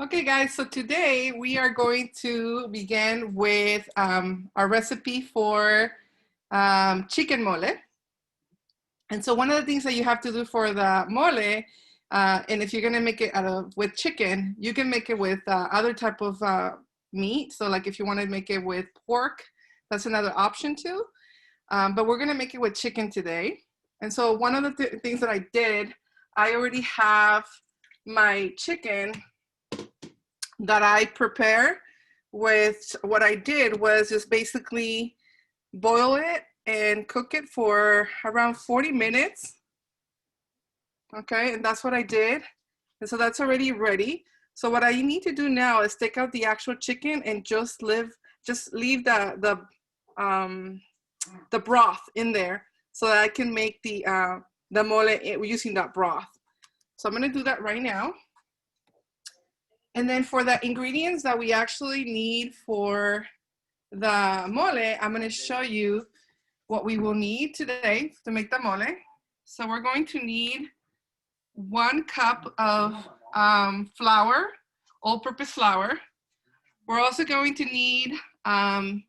Okay, guys, so today we are going to begin with our recipe for chicken mole. And so one of the things that you have to do for the mole, and if you're gonna make it with chicken, you can make it with other type of meat. So like if you wanna make it with pork, that's another option too. But we're gonna make it with chicken today. And so one of the things that I did, I already have my chicken that I prepare. With what I did was just basically boil it and cook it for around 40 minutes. Okay, and that's what I did. And so that's already ready. So what I need to do now is take out the actual chicken and just leave the broth in there so that I can make the mole using that broth. So I'm gonna do that right now. And then for the ingredients that we actually need for the mole, I'm going to show you what we will need today to make the mole. So we're going to need 1 cup of flour, all-purpose flour. We're also going to need chiles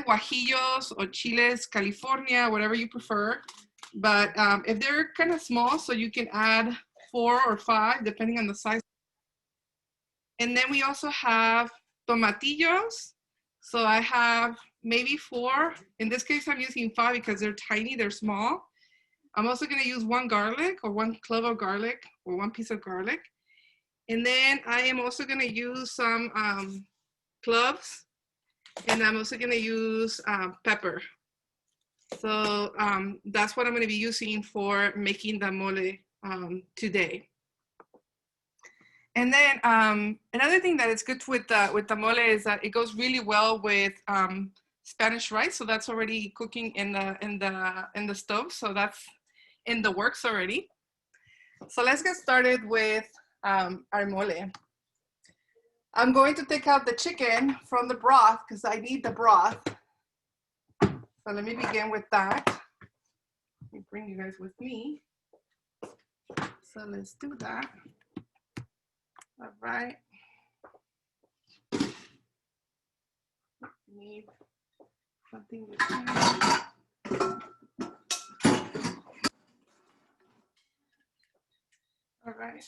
guajillos or chiles California, whatever you prefer. But if they're kind of small, so you can add 4 or 5, depending on the size. And then we also have tomatillos. So I have maybe 4. In this case, I'm using 5 because they're tiny, they're small. I'm also gonna use 1 garlic or 1 clove of garlic or 1 piece of garlic. And then I am also gonna use some cloves. And I'm also gonna use pepper. So that's what I'm gonna be using for making the mole today. And then another thing that is good with the mole is that it goes really well with Spanish rice. So that's already cooking in the stove. So that's in the works already. So let's get started with our mole. I'm going to take out the chicken from the broth because I need the broth. So let me begin with that. Let me bring you guys with me. So let's do that. All right. Need something with that. All right.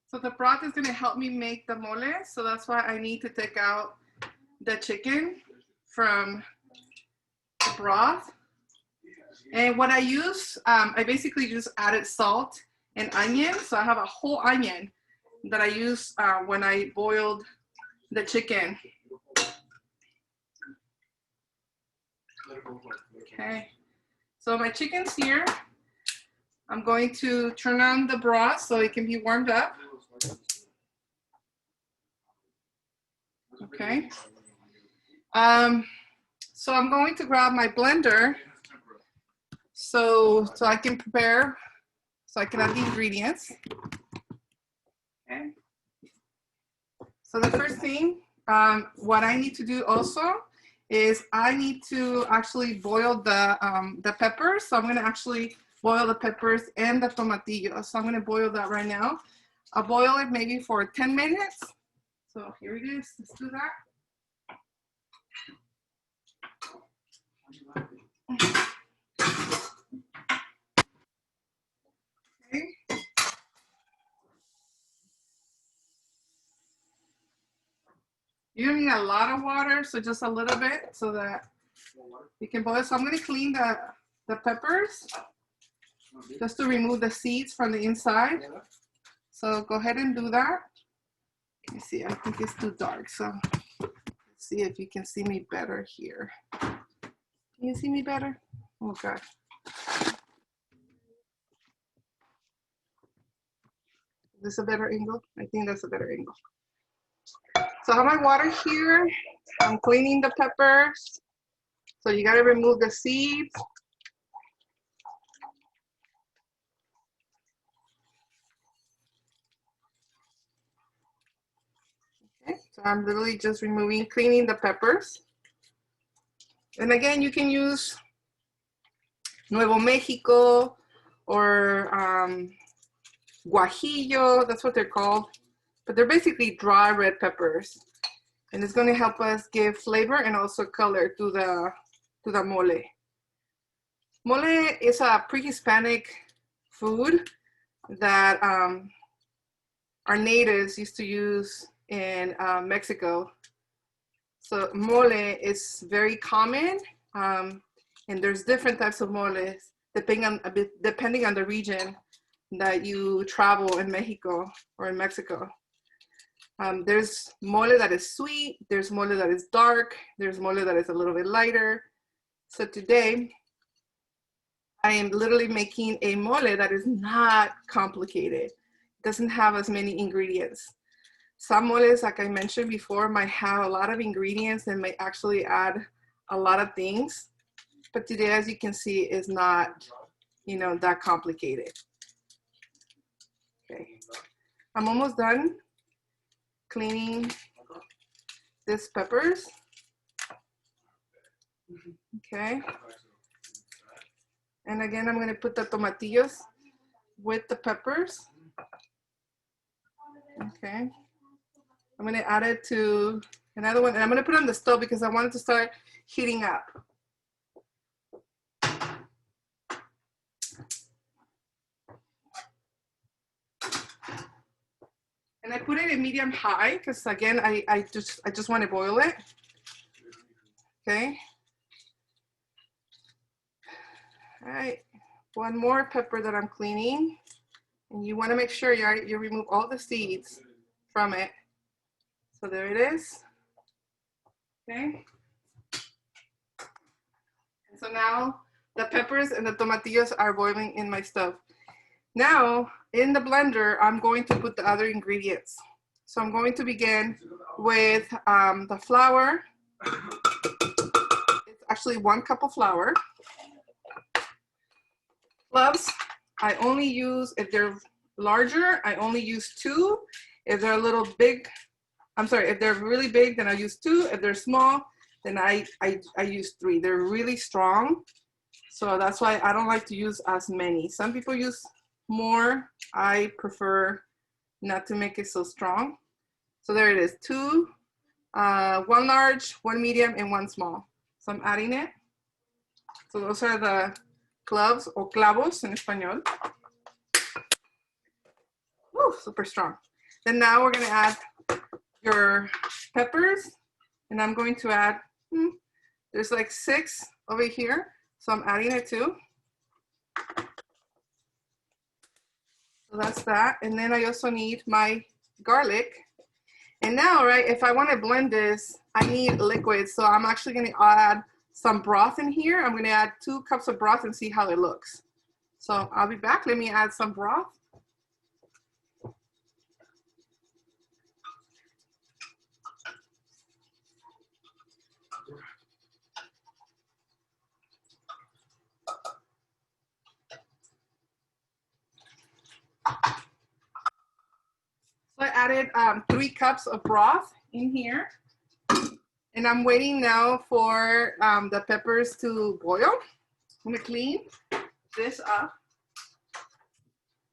So the broth is going to help me make the mole. So that's why I need to take out the chicken from the broth. And what I use, I basically just added salt and onion. So I have a whole onion that I use when I boiled the chicken. Okay, so my chicken's here. I'm going to turn on the broth so it can be warmed up. Okay. So I'm going to grab my blender so I can prepare, so I can add the ingredients. Okay. So the first thing, what I need to do also is I need to actually boil the peppers. So I'm going to actually boil the peppers and the tomatillos. So I'm going to boil that right now. I'll boil it maybe for 10 minutes. So here it is. Let's do that. Okay. You don't need a lot of water, so just a little bit so that you can boil. So I'm going to clean the peppers just to remove the seeds from the inside. So go ahead and do that. Let me see, I think it's too dark. So let's see if you can see me better here. Can you see me better? Oh God. Is this a better angle? I think that's a better angle. So I have my water here. I'm cleaning the peppers. So you got to remove the seeds. Okay, so I'm literally just cleaning the peppers. And again, you can use Nuevo México or guajillo, that's what they're called. But they're basically dry red peppers. And it's gonna help us give flavor and also color to the mole. Mole is a pre-Hispanic food that our natives used to use in Mexico. So mole is very common, and there's different types of moles depending on the region that you travel in Mexico or in Mexico. There's mole that is sweet, there's mole that is dark, there's mole that is a little bit lighter. So today, I am literally making a mole that is not complicated. It doesn't have as many ingredients. Some moles, like I mentioned before, might have a lot of ingredients and might actually add a lot of things. But today, as you can see, is not, that complicated. Okay, I'm almost done cleaning these peppers. Okay. And again, I'm gonna put the tomatillos with the peppers. Okay. I'm gonna add it to another one, and I'm gonna put it on the stove because I want it to start heating up. And I put it in medium high because again, I just want to boil it. Okay. All right, one more pepper that I'm cleaning, and you want to make sure you remove all the seeds from it. So there it is. Okay. And so now the peppers and the tomatillos are boiling in my stove. Now in the blender, I'm going to put the other ingredients. So I'm going to begin with the flour. It's actually 1 cup of flour. Cloves, I only use, if they're larger, I only use 2. If they're a little big, if they're really big, then I use 2. If they're small, then I use 3. They're really strong. So that's why I don't like to use as many. Some people use more. I prefer not to make it so strong. So there it is, 2, 1 large, 1 medium, and 1 small. So I'm adding it. So those are the cloves or clavos in español. Woo, super strong. Then now we're gonna add your peppers, and I'm going to add, there's like 6 over here, so I'm adding it too. So that's that, and then I also need my garlic. And now, right, if I wanna blend this, I need liquid, so I'm actually gonna add some broth in here. I'm gonna add 2 cups of broth and see how it looks. So I'll be back. Let me add some broth. So I added 3 cups of broth in here. And I'm waiting now for the peppers to boil. I'm gonna clean this up.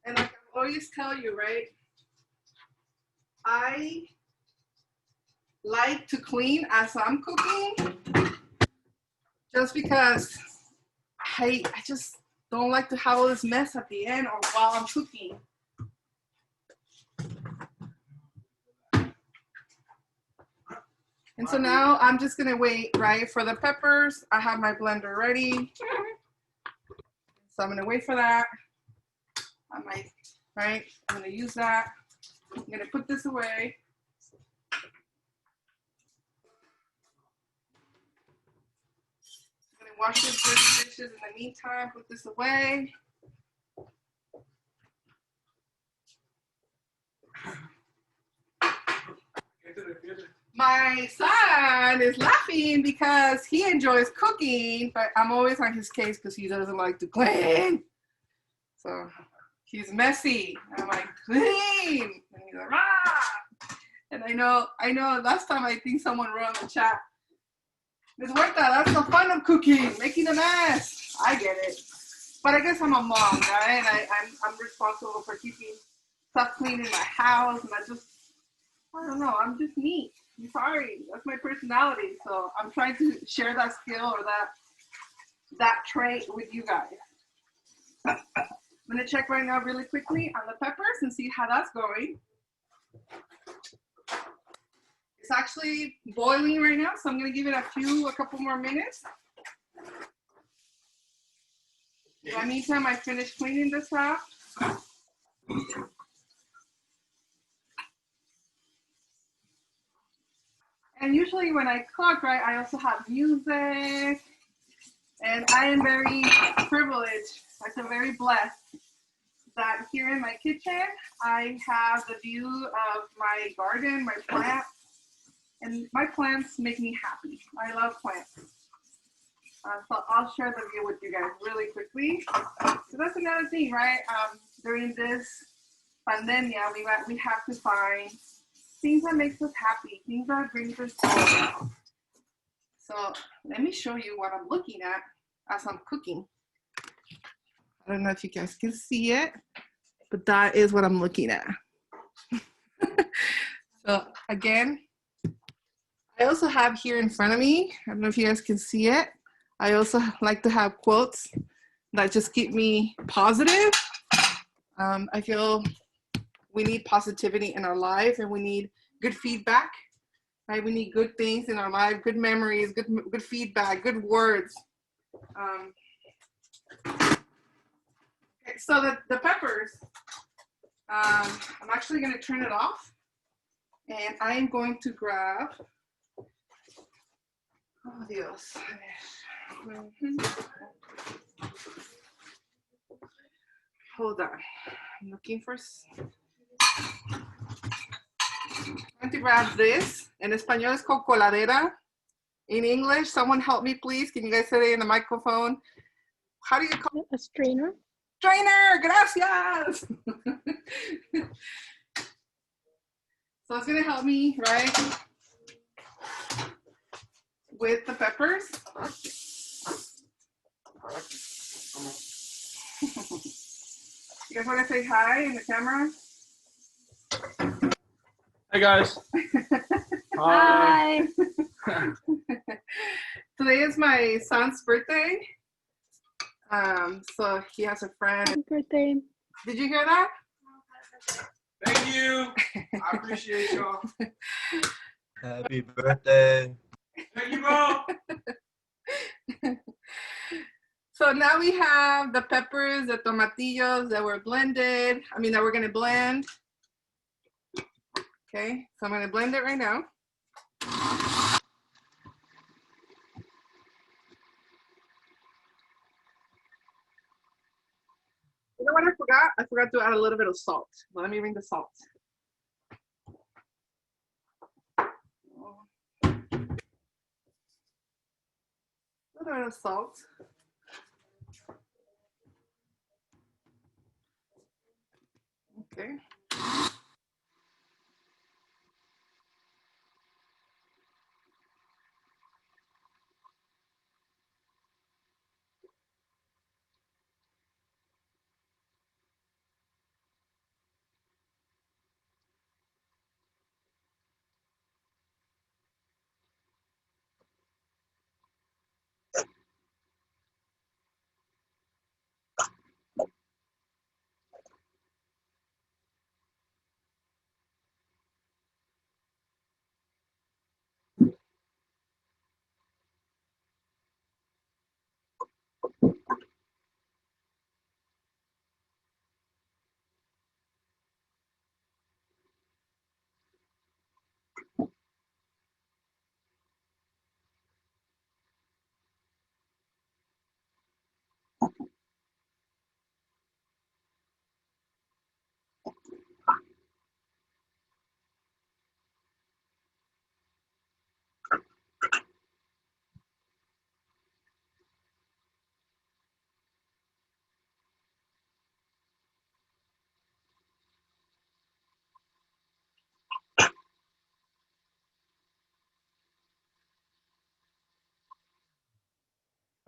And like I always tell you, right? I like to clean as I'm cooking just because I just don't like to have all this mess at the end or while I'm cooking. And so now I'm just gonna wait, right, for the peppers. I have my blender ready. So I'm gonna wait for that. I'm gonna use that. I'm gonna put this away. I'm gonna wash these dishes in the meantime, put this away. My son is laughing because he enjoys cooking, but I'm always on his case because he doesn't like to clean. So he's messy. I'm like, clean. And he's like, ah. And I know last time I think someone wrote in the chat It's worth that. That's the fun of cooking, making a mess. I get it. But I guess I'm a mom, right? I'm responsible for keeping stuff clean in my house, and I don't know, I'm just neat. I'm sorry, that's my personality. So I'm trying to share that skill or that trait with you guys. I'm gonna check right now really quickly on the peppers and see how that's going. It's actually boiling right now, so I'm gonna give it a couple more minutes. In the meantime, I finished cleaning this up. And usually when I cook, right, I also have music, and I am very privileged. I feel very blessed that here in my kitchen, I have the view of my garden, my plants, and my plants make me happy. I love plants. So I'll share the view with you guys really quickly. So that's another thing, right? During this pandemia, we have to find things that makes us happy, things that brings us joy. So let me show you what I'm looking at as I'm cooking. I don't know if you guys can see it, but that is what I'm looking at. So again, I also have here in front of me, I don't know if you guys can see it, I also like to have quotes that just keep me positive. I feel we need positivity in our life, and we need good feedback, right? We need good things in our life, good memories, good feedback, good words. Okay, so the peppers, I'm actually going to turn it off, and I am going to grab, oh Dios. Hold on, I'm looking for, I'm going to grab this. In Espanol, it's called coladera. In English, someone help me, please. Can you guys say it in the microphone? How do you call it? A strainer. Strainer, gracias. So it's gonna help me, right, with the peppers. You guys wanna say hi in the camera? Hey guys. Hi. Today is my son's birthday. So he has a friend. Happy birthday. Did you hear that? Thank you. I appreciate y'all. Happy birthday. Thank you, bro. So now we have the peppers, the tomatillos that were blended. That we're gonna blend. Okay, so I'm gonna blend it right now. You know what I forgot? I forgot to add a little bit of salt. Well, let me bring the salt. A little bit of salt. Okay.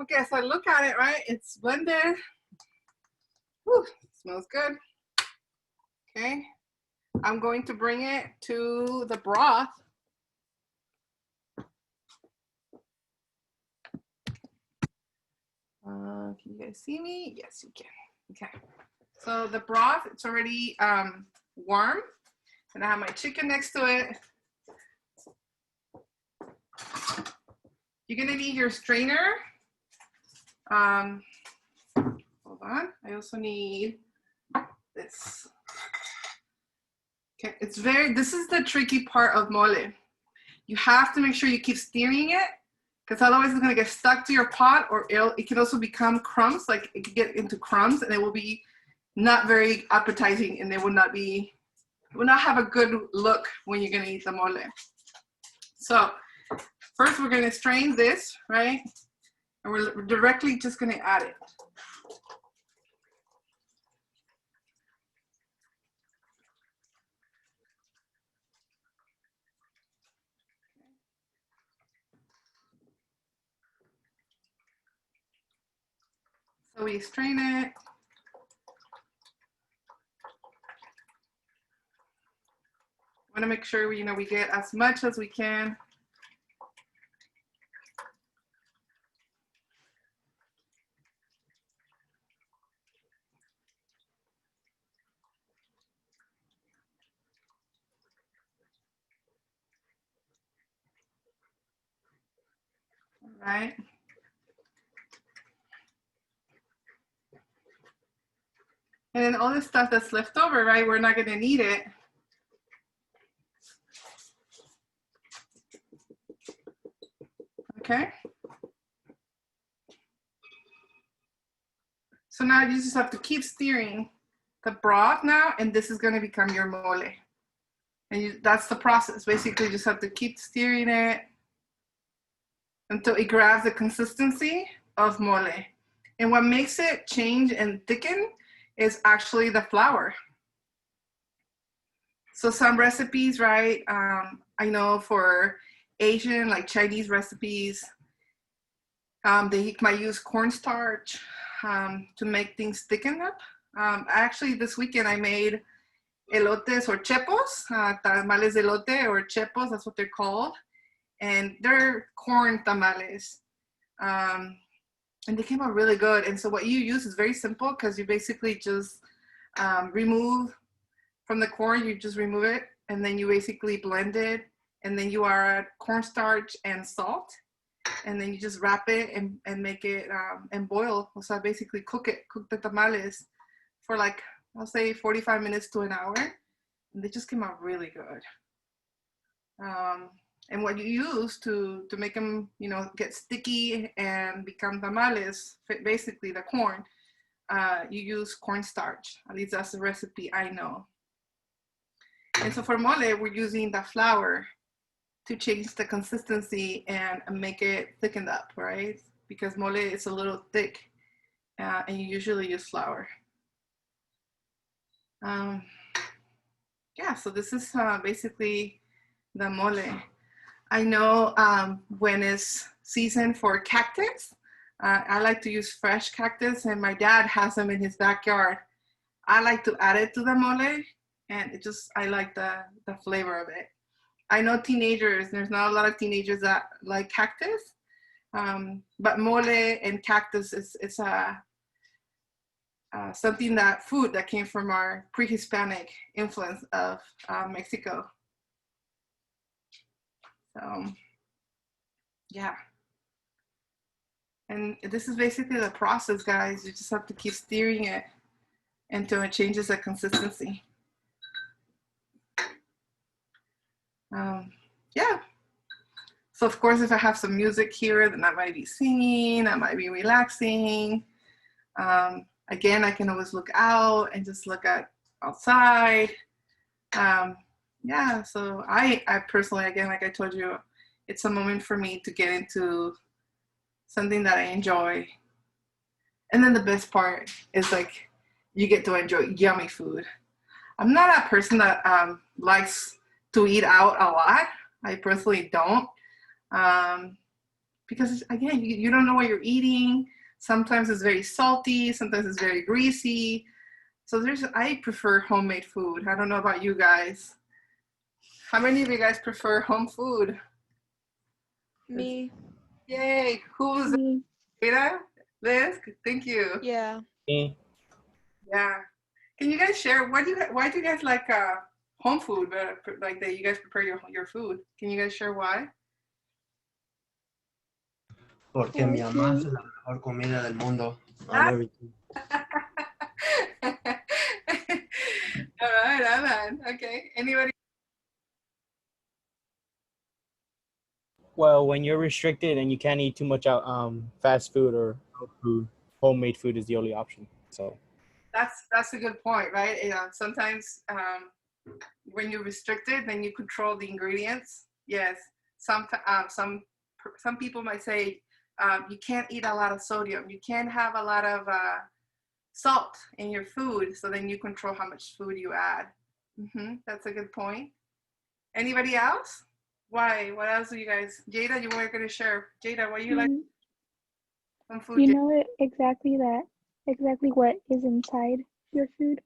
Okay, so I look at it, right? It's blended. Whew, smells good. Okay, I'm going to bring it to the broth. Can you guys see me? Yes, you can. Okay, so the broth, it's already warm, and I have my chicken next to it. You're gonna need your strainer. Hold on, I also need this. Okay, this is the tricky part of mole. You have to make sure you keep stirring it, because otherwise it's gonna get stuck to your pot, or it can also become crumbs, like it could get into crumbs, and it will be not very appetizing, and it will not have a good look when you're gonna eat the mole. So first we're gonna strain this, right? And we're directly just gonna add it. So we strain it. Want to make sure we get as much as we can. All right. And then all this stuff that's left over, right? We're not going to need it. Okay. So now you just have to keep stirring the broth now, and this is going to become your mole. And that's the process. Basically, you just have to keep stirring it until it grabs the consistency of mole. And what makes it change and thicken is actually the flour. So some recipes, right? I know for Asian, like Chinese recipes, they might use cornstarch to make things thicken up. Actually, this weekend I made elotes or chepos, tamales de elote or chepos, that's what they're called. And they're corn tamales. And they came out really good. And so what you use is very simple, because you basically just remove from the corn, you just remove it, and then you basically blend it, and then you add cornstarch and salt, and then you just wrap it and make it and boil. So basically cook the tamales for like, I'll say 45 minutes to an hour, and they just came out really good. And what you use to make them, get sticky and become tamales, basically the corn, you use cornstarch. At least that's the recipe I know. And so for mole, we're using the flour to change the consistency and make it thickened up, right? Because mole is a little thick, and you usually use flour. Yeah, so this is basically the mole. I know when it's season for cactus, I like to use fresh cactus, and my dad has them in his backyard. I like to add it to the mole, and I like the flavor of it. I know there's not a lot of teenagers that like cactus, but mole and cactus is something food that came from our pre-Hispanic influence of Mexico. So, yeah. And this is basically the process, guys. You just have to keep stirring it until it changes the consistency. Yeah. So of course, if I have some music here, then I might be singing, I might be relaxing. Again, I can always look out and just look outside. Yeah, so I personally, again, like I told you, it's a moment for me to get into something that I enjoy. And then the best part is like, you get to enjoy yummy food. I'm not a person that likes to eat out a lot. I personally don't. because again, you don't know what you're eating. Sometimes it's very salty, sometimes it's very greasy. So I prefer homemade food. I don't know about you guys. How many of you guys prefer home food? Me. Yay! Who's Me. Rita? Liz? Thank you. Yeah. Me. Yeah. Can you guys share why do you guys like home food, like that you guys prepare your food? Can you guys share why? Porque mi mamá hace la mejor comida del mundo. I Ah. love it. All right, Alan. Okay. Anybody? Well, when you're restricted and you can't eat too much out, fast food or food, homemade food is the only option. So That's a good point, right? Sometimes when you're restricted, then you control the ingredients. Yes. Some people might say you can't eat a lot of sodium. You can't have a lot of salt in your food. So then you control how much food you add. That's a good point. Anybody else? Why? What else do you guys? Jada, you were going to share. Jada, what do you like? Some food. You know it exactly what is inside your food.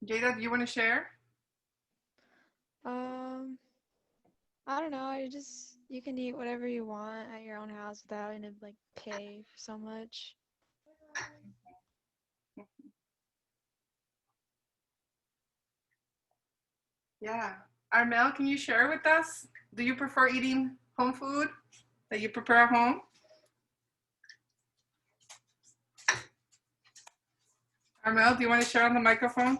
Jada, do you want to share? I don't know. You can eat whatever you want at your own house without having to like pay for so much. Yeah. Armel, can you share with us? Do you prefer eating home food that you prepare at home? Armel, do you want to share on the microphone?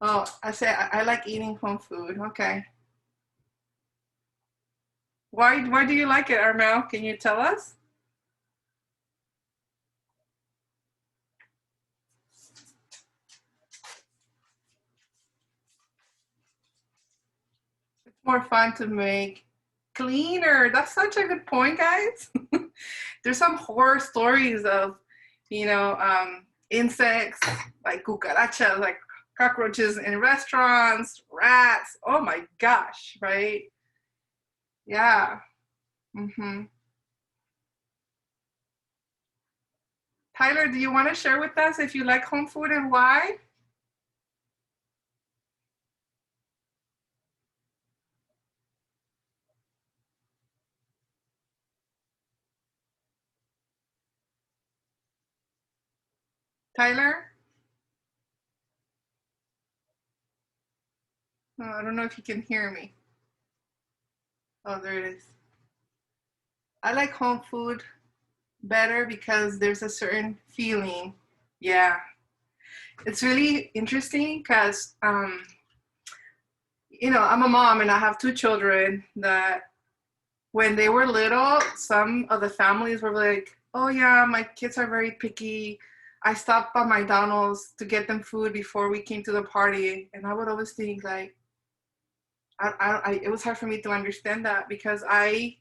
Oh, I say I like eating home food. Okay. Why do you like it, Armel? Can you tell us? It's more fun to make, cleaner. That's such a good point, guys. There's some horror stories of, insects like cucarachas, like cockroaches in restaurants, rats. Oh my gosh, right? Yeah. Tyler, do you want to share with us if you like home food and why? Tyler? Oh, I don't know if you can hear me. Oh, there it is. I like home food better because there's a certain feeling. Yeah. It's really interesting because, I'm a mom and I have two children that when they were little, some of the families were like, oh yeah, my kids are very picky. I stopped by McDonald's to get them food before we came to the party. And I would always think like, it was hard for me to understand that because I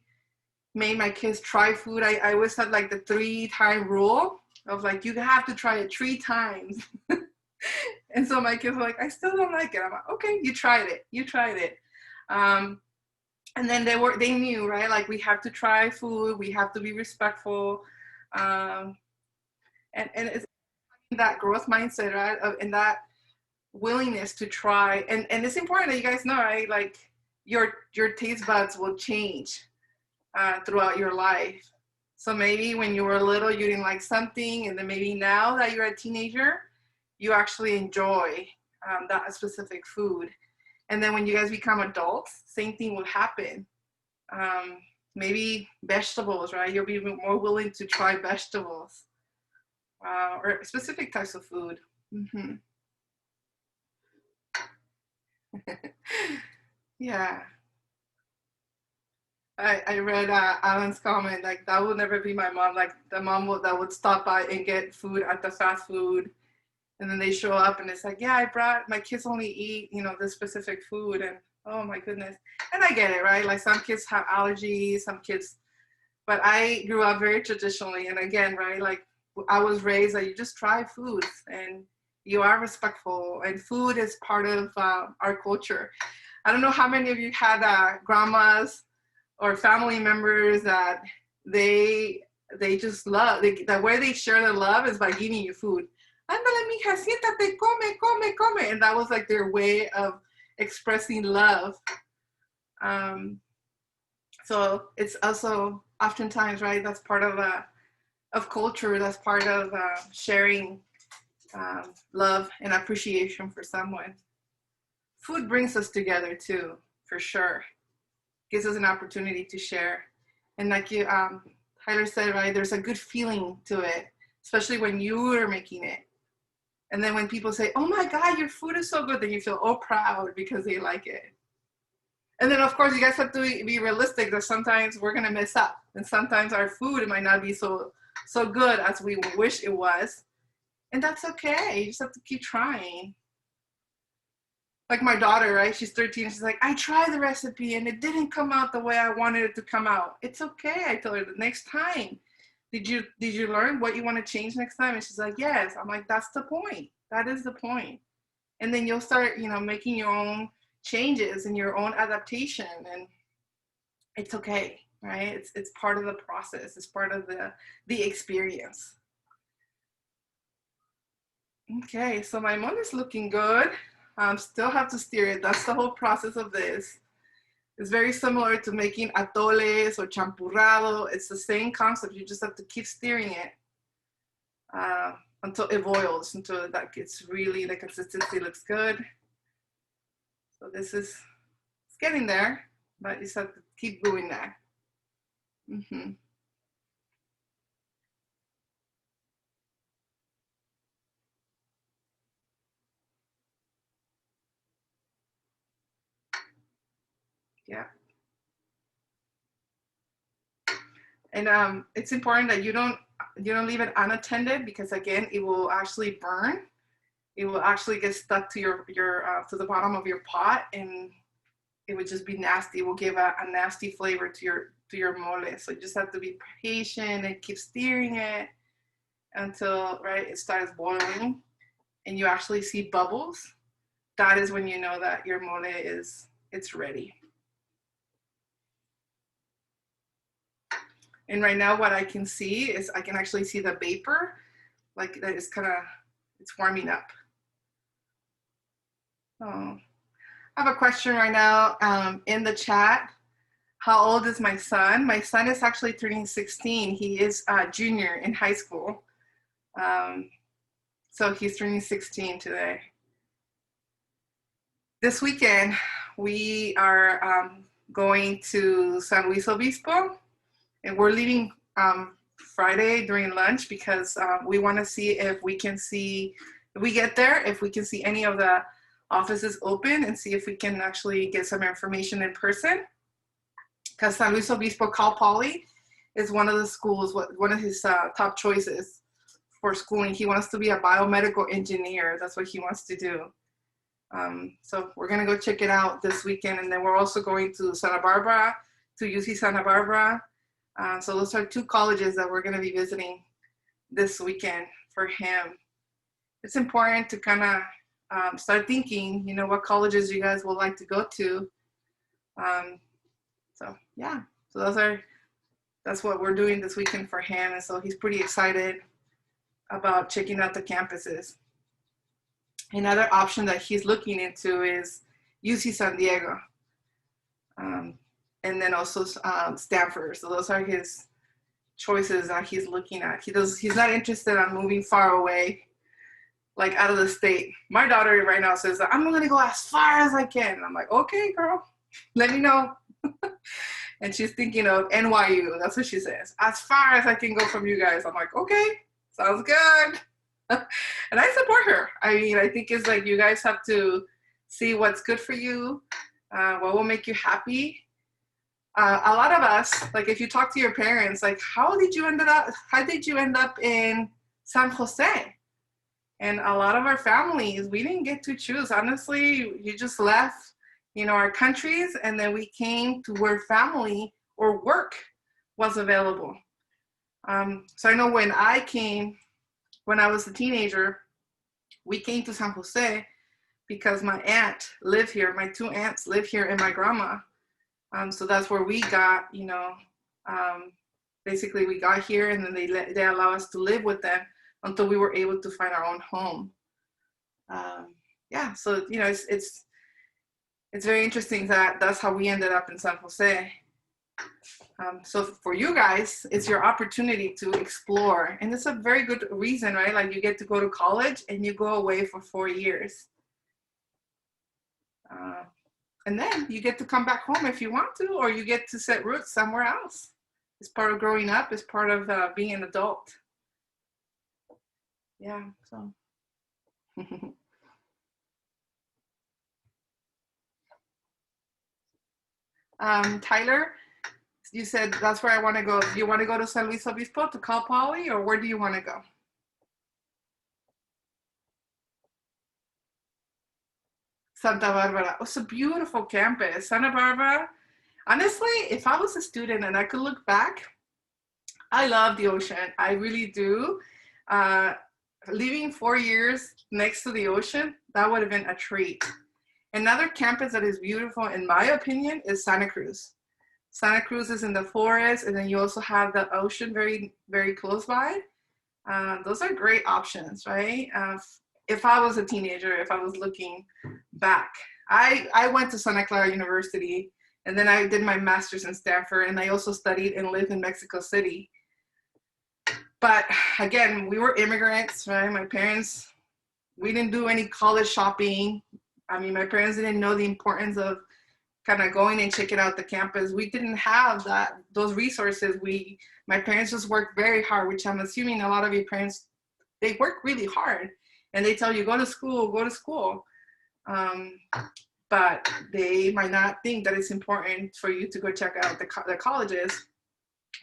made my kids try food. I always had like the 3-time rule of like, you have to try it 3 times. And so my kids were like, I still don't like it. I'm like, okay, you tried it. And then they knew, right? Like we have to try food. We have to be respectful. And it's that growth mindset, right? And that willingness to try. And it's important that you guys know, right? Like your taste buds will change throughout your life. So maybe when you were little, you didn't like something. And then maybe now that you're a teenager, you actually enjoy that specific food. And then when you guys become adults, same thing will happen. Maybe vegetables, right? You'll be more willing to try vegetables or specific types of food. Yeah. I read Alan's comment, like that will never be my mom, like the mom that would stop by and get food at the fast food. And then they show up and it's like, yeah, my kids only eat, this specific food. And oh my goodness. And I get it, right? Like some kids have allergies, but I grew up very traditionally. And again, right, like I was raised that you just try foods and You are respectful, and food is part of our culture. I don't know how many of you had grandmas or family members that they just love. The way they share their love is by giving you food. Ándale, mija, siéntate, come, come, come. And that was like their way of expressing love. So it's also oftentimes, right, that's part of culture. That's part of sharing love and appreciation for someone. Food brings us together too, for sure. Gives us an opportunity to share. And like you, Tyler said, right, there's a good feeling to it, especially when you are making it. And then when people say, oh my God, your food is so good, then you feel all proud because they like it. And then of course you guys have to be realistic that sometimes we're gonna mess up. And sometimes our food might not be so good as we wish it was. And that's okay, you just have to keep trying. Like my daughter, right? She's 13. She's like, I tried the recipe and it didn't come out the way I wanted it to come out. It's okay. I tell her the next time. Did you learn what you want to change next time? And she's like, yes. I'm like, that's the point. That is the point. And then you'll start, making your own changes and your own adaptation, and it's okay, right? It's part of the process. It's part of the experience. Okay, so my mole is looking good. Still have to stir it. That's the whole process of this. It's very similar to making atoles or champurrado. It's the same concept. You just have to keep stirring it until it boils, until that gets really, the consistency looks good. So this is, it's getting there, but you just have to keep doing that. Mm-hmm. Yeah. And it's important that you don't leave it unattended, because again, it will actually burn. It will actually get stuck to your to the bottom of your pot, and it would just be nasty. It will give a nasty flavor to your mole. So you just have to be patient and keep stirring it until, right, it starts boiling and you actually see bubbles. That is when you know that your mole it's ready. And right now what I can see is I can actually see the vapor, like that is it's warming up. Oh, I have a question right now in the chat. How old is my son? My son is actually turning 16. He is a junior in high school. So he's turning 16 today. This weekend, we are going to San Luis Obispo, and we're leaving Friday during lunch because we want to see if we can see, if we get there, if we can see any of the offices open and see if we can actually get some information in person. Because San Luis Obispo Cal Poly is one of the schools, one of his top choices for schooling. He wants to be a biomedical engineer. That's what he wants to do. So we're going to go check it out this weekend. And then we're also going to Santa Barbara, to UC Santa Barbara. So those are two colleges that we're going to be visiting this weekend for him. It's important to kind of start thinking, what colleges you guys would like to go to. So yeah, so that's what we're doing this weekend for him. And so he's pretty excited about checking out the campuses. Another option that he's looking into is UC San Diego. And then also Stanford. So those are his choices that he's looking at. He's not interested in moving far away, like out of the state. My daughter right now says that I'm gonna go as far as I can. And I'm like, okay, girl, let me know. And she's thinking of NYU. That's what she says. As far as I can go from you guys. I'm like, okay, sounds good. And I support her. I mean, I think it's like you guys have to see what's good for you, what will make you happy. A lot of us, like if you talk to your parents, like how did you end up in San Jose? And a lot of our families, we didn't get to choose. Honestly, you just left, our countries, and then we came to where family or work was available. So I know when I came, when I was a teenager, we came to San Jose because my aunt lived here. My two aunts live here and my grandma. So that's where we got, you know, basically we got here, and then they allow us to live with them until we were able to find our own home. Yeah, so, you know, it's very interesting that that's how we ended up in San Jose. So for you guys, it's your opportunity to explore, and it's a very good reason, right? Like, you get to go to college and you go away for 4 years. And then you get to come back home if you want to, or you get to set roots somewhere else. It's part of growing up. It's part of being an adult. Yeah, so. Tyler, you said that's where I want to go. Do you want to go to San Luis Obispo, to Cal Poly, or where do you want to go? Santa Barbara. Oh, it's a beautiful campus. Santa Barbara. Honestly, if I was a student and I could look back, I love the ocean. I really do. Living 4 years next to the ocean, that would have been a treat. Another campus that is beautiful, in my opinion, is Santa Cruz. Santa Cruz is in the forest, and then you also have the ocean very, very close by. Those are great options, right? If I was a teenager, if I was looking back, I went to Santa Clara University, and then I did my master's in Stanford, and I also studied and lived in Mexico City. But again, we were immigrants, right? My parents, we didn't do any college shopping. I mean, my parents didn't know the importance of kind of going and checking out the campus. We didn't have those resources. My parents just worked very hard, which I'm assuming a lot of your parents, they work really hard, and they tell you, go to school, go to school. But they might not think that it's important for you to go check out the colleges,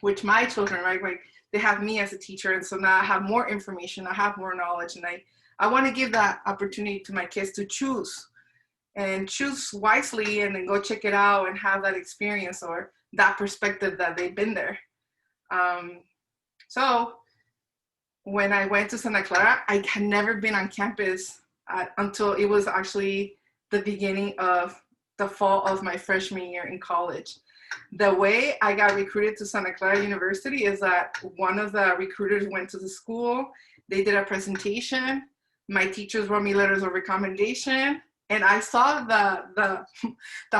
which my children, right, like, they have me as a teacher, and so now I have more information, I have more knowledge, and I want to give that opportunity to my kids to choose wisely, and then go check it out and have that experience or that perspective that they've been there. So when I went to Santa Clara, I had never been on campus until it was actually the beginning of the fall of my freshman year in college. The way I got recruited to Santa Clara University is that one of the recruiters went to the school, they did a presentation, my teachers wrote me letters of recommendation, and I saw the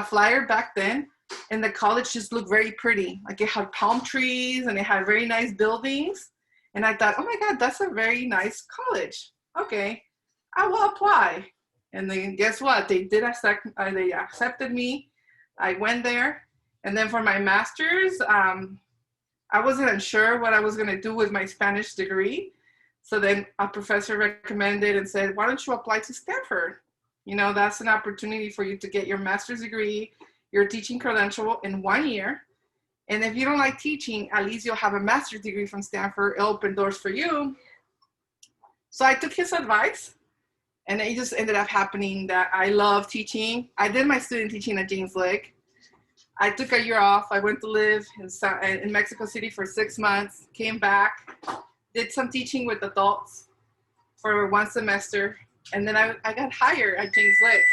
flyer back then, and the college just looked very pretty. Like, it had palm trees and it had very nice buildings. And I thought, oh my God, that's a very nice college. Okay, I will apply. And then guess what? They accepted me. I went there. And then for my master's, I wasn't unsure what I was going to do with my Spanish degree. So then a professor recommended and said, why don't you apply to Stanford? You know, that's an opportunity for you to get your master's degree, your teaching credential in 1 year. And if you don't like teaching, at least you'll have a master's degree from Stanford. It'll open doors for you. So I took his advice, and it just ended up happening that I love teaching. I did my student teaching at James Lake. I took a year off. I went to live in Mexico City for 6 months, came back, did some teaching with adults for 1 semester, and then I got hired at James Lake.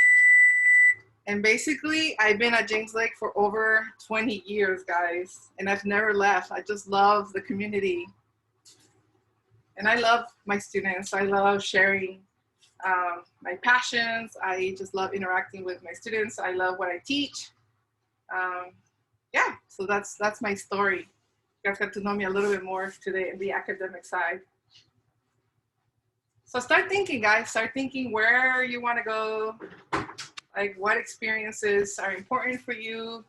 And basically, I've been at James Lake for over 20 years, guys, and I've never left. I just love the community. And I love my students. I love sharing my passions. I just love interacting with my students. I love what I teach. Yeah, so that's my story. You guys got to know me a little bit more today in the academic side. So start thinking, guys. Start thinking where you want to go, like what experiences are important for you.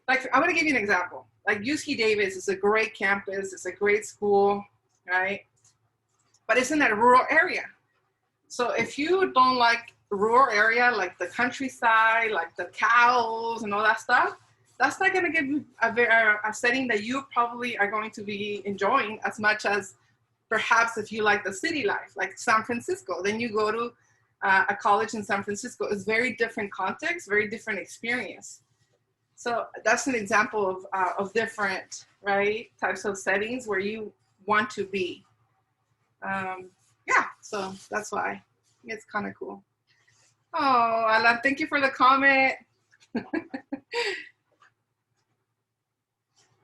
Like, I'm going to give you an example. Like, UC Davis is a great campus. It's a great school, right? But it's in a rural area. So if you don't like rural area, like the countryside, like the cows and all that stuff, that's not going to give you a setting that you probably are going to be enjoying as much as perhaps if you like the city life, like San Francisco. Then you go to a college in San Francisco. It's very different context, very different experience. So that's an example of different, right, types of settings where you want to be. yeah, so that's why it's kind of cool. Oh, Allan, thank you for the comment.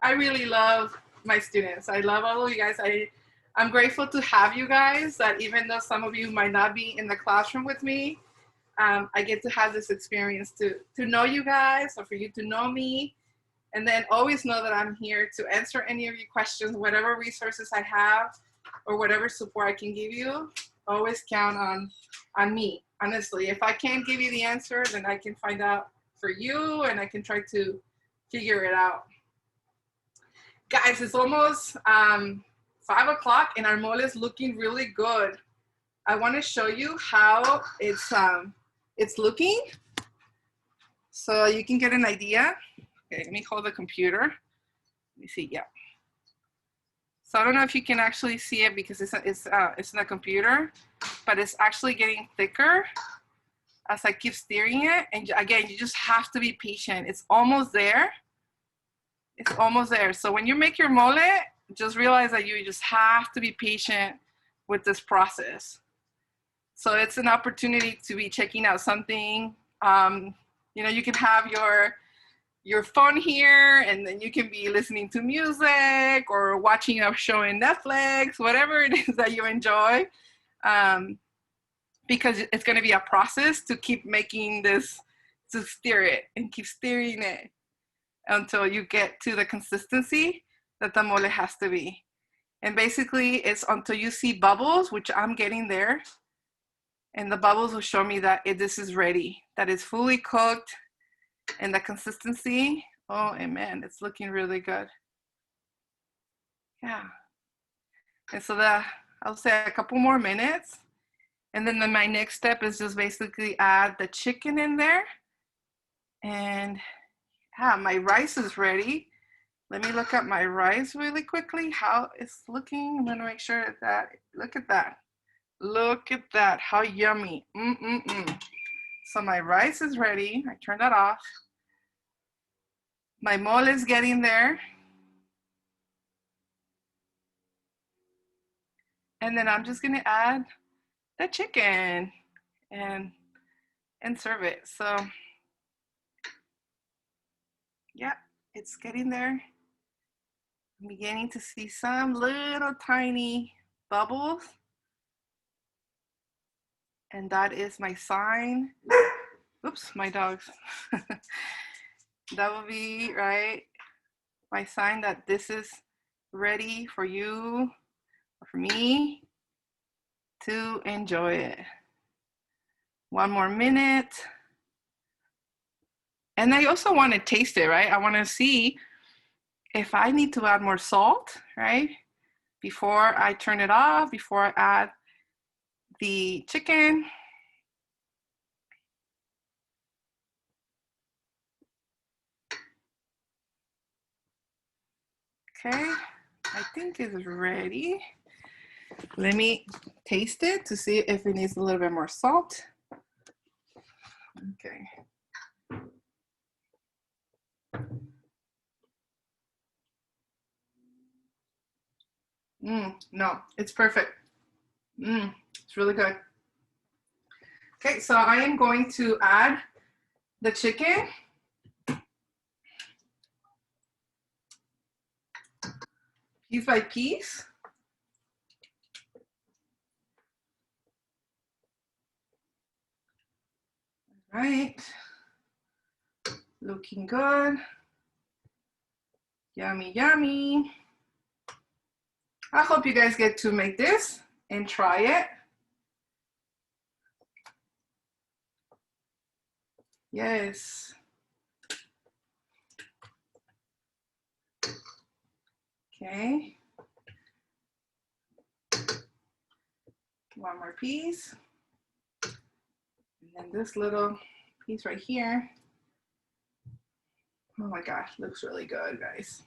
I really love my students. I love all of you guys. I'm grateful to have you guys, that even though some of you might not be in the classroom with me, I get to have this experience to know you guys, or for you to know me, and then always know that I'm here to answer any of your questions, whatever resources I have or whatever support I can give you. Always count on me, honestly. If I can't give you the answer, then I can find out for you, and I can try to figure it out. Guys, it's almost 5 o'clock and our mole is looking really good. I want to show you how it's looking so you can get an idea. Okay, let me hold the computer. Let me see. Yeah. So I don't know if you can actually see it because it's in the computer, but it's actually getting thicker as I keep stirring it. And again, you just have to be patient. It's almost there. It's almost there. So when you make your mole, just realize that you just have to be patient with this process. So it's an opportunity to be checking out something. You know, you can have your phone here, and then you can be listening to music or watching a show in Netflix, whatever it is that you enjoy, because it's going to be a process to keep making this, to stir it and keep stirring it until you get to the consistency that the mole has to be. And basically it's until you see bubbles, which I'm getting there, and the bubbles will show me that this is ready, that it's fully cooked, and the consistency, oh, amen, it's looking really good. Yeah. And so I'll say a couple more minutes, and then my next step is just basically add the chicken in there. And yeah, my rice is ready. Let me look at my rice really quickly, how it's looking. I'm gonna make sure that, look at that. Look at that, how yummy. So my rice is ready. I turned that off. My mole is getting there. And then I'm just gonna add the chicken and serve it. So yeah, it's getting there. I'm beginning to see some little tiny bubbles. And that is my sign. Oops, my dogs. That will be, right, my sign that this is ready for you, or for me, to enjoy it. One more minute. And I also want to taste it, right? I want to see if I need to add more salt, right? Before I turn it off, before I add the chicken. Okay, I think it's ready. Let me taste it to see if it needs a little bit more salt. Okay. No, it's perfect. It's really good. Okay, so I am going to add the chicken. Piece by piece. All right. Looking good. Yummy, yummy. I hope you guys get to make this and try it. Yes. Okay. One more piece. And then this little piece right here. Oh my gosh, looks really good, guys.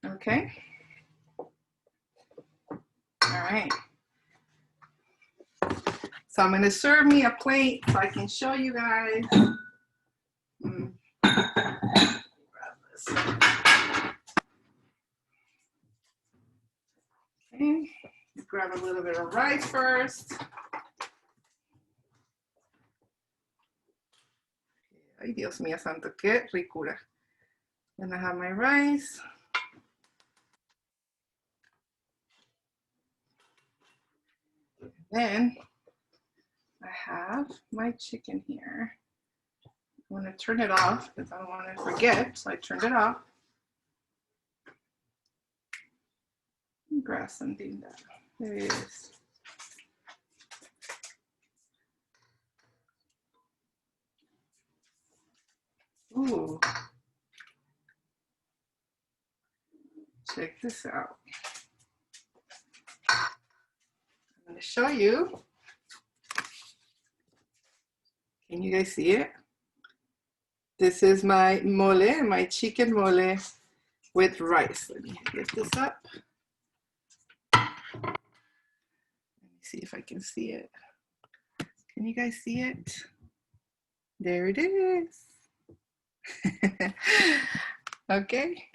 Okay. All right. So I'm gonna serve me a plate so I can show you guys. Grab this. Okay. grab a little bit of rice first. Ay, Dios mío santo, qué ricura. Then I have my rice. Then I have my chicken here. I'm gonna turn it off because I don't want to forget, so I turned it off. Grab something that there it is. Ooh. Check this out. I'm going to show you. Can you guys see it? This is my mole, my chicken mole with rice. Let me get this up. Let me see if I can see it. Can you guys see it? There it is. Okay.